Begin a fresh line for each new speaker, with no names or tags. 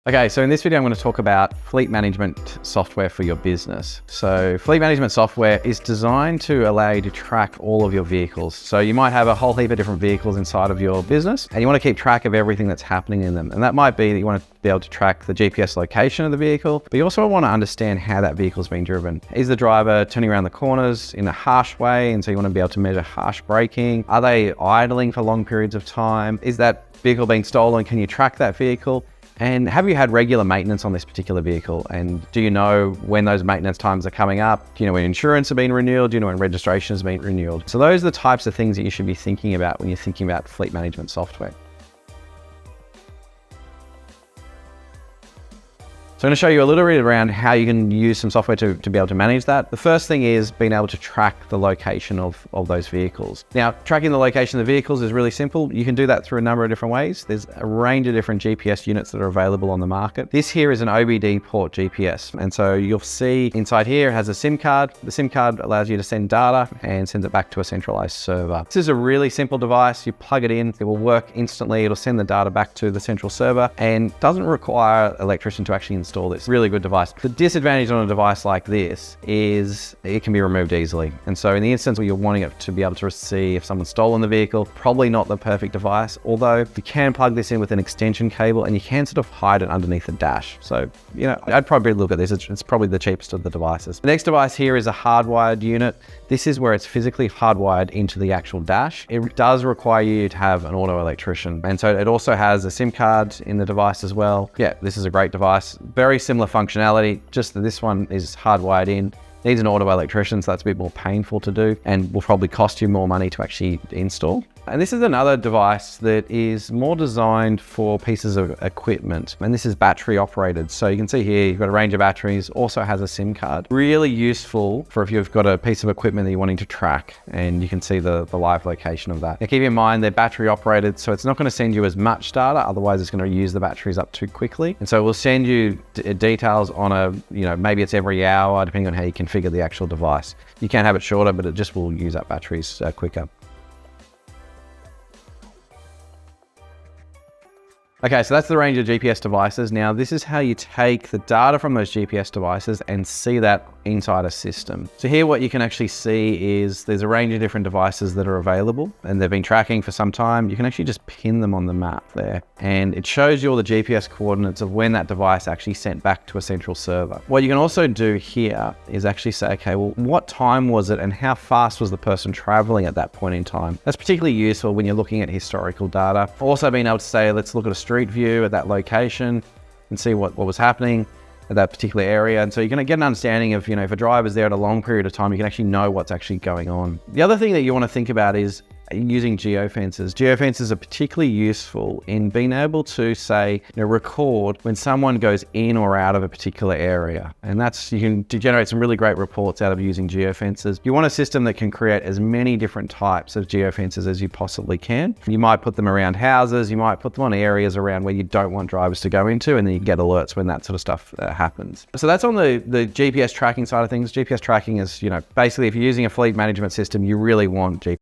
Okay, so in this video, I'm going to talk about fleet management software for your business. So fleet management software is designed to allow you to track all of your vehicles. So you might have a whole heap of different vehicles inside of your business, and you want to keep track of everything that's happening in them. And that might be that you want to be able to track the GPS location of the vehicle, but you also want to understand how that vehicle's being driven. Is the driver turning around the corners in a harsh way? And so you want to be able to measure harsh braking. Are they idling for long periods of time? Is that vehicle being stolen? Can you track that vehicle? And have you had regular maintenance on this particular vehicle? And do you know when those maintenance times are coming up? Do you know when insurance has been renewed? Do you know when registration has been renewed? So those are the types of things that you should be thinking about when you're thinking about fleet management software. So I'm going to show you a little bit around how you can use some software to be able to manage that. The first thing is being able to track the location of those vehicles. Now, tracking the location of the vehicles is really simple. You can do that through a number of different ways. There's a range of different GPS units that are available on the market. This here is an OBD Port GPS. And so you'll see inside here it has a SIM card. The SIM card allows you to send data and sends it back to a centralized server. This is a really simple device. You plug it in, it will work instantly. It'll send the data back to the central server and doesn't require an electrician to actually install this. Really good device. The disadvantage on a device like this is it can be removed easily. And so in the instance where you're wanting it to be able to see if someone's stolen the vehicle, probably not the perfect device. Although you can plug this in with an extension cable and you can sort of hide it underneath the dash. So, you know, I'd probably look at this. It's probably the cheapest of the devices. The next device here is a hardwired unit. This is where it's physically hardwired into the actual dash. It does require you to have an auto electrician. And so it also has a SIM card in the device as well. Yeah, this is a great device. Very similar functionality, just that this one is hardwired in. Needs an auto electrician, so that's a bit more painful to do and will probably cost you more money to actually install. And this is another device that is more designed for pieces of equipment. And this is battery operated. So you can see here, you've got a range of batteries, also has a SIM card. Really useful for if you've got a piece of equipment that you're wanting to track, and you can see the live location of that. Now keep in mind they're battery operated, so it's not going to send you as much data, otherwise it's going to use the batteries up too quickly. And so it will send you details on a, maybe it's every hour, depending on how you configure the actual device. You can have it shorter, but it just will use up batteries quicker. Okay, so that's the range of GPS devices. Now, this is how you take the data from those GPS devices and see that inside a system. So here what you can actually see is there's a range of different devices that are available and they've been tracking for some time. You can actually just pin them on the map there and it shows you all the GPS coordinates of when that device actually sent back to a central server. What you can also do here is actually say, okay, well, what time was it and how fast was the person traveling at that point in time? That's particularly useful when you're looking at historical data. Also being able to say, let's look at a street view at that location and see what was happening at that particular area. And so you're going to get an understanding of, if a driver's there at a long period of time, you can actually know what's actually going on. The other thing that you want to think about is using geofences. Geofences are particularly useful in being able to say, record when someone goes in or out of a particular area. And you can generate some really great reports out of using geofences. You want a system that can create as many different types of geofences as you possibly can. You might put them around houses, you might put them on areas around where you don't want drivers to go into, and then you get alerts when that sort of stuff happens. So that's on the GPS tracking side of things. GPS tracking is, basically if you're using a fleet management system, you really want GPS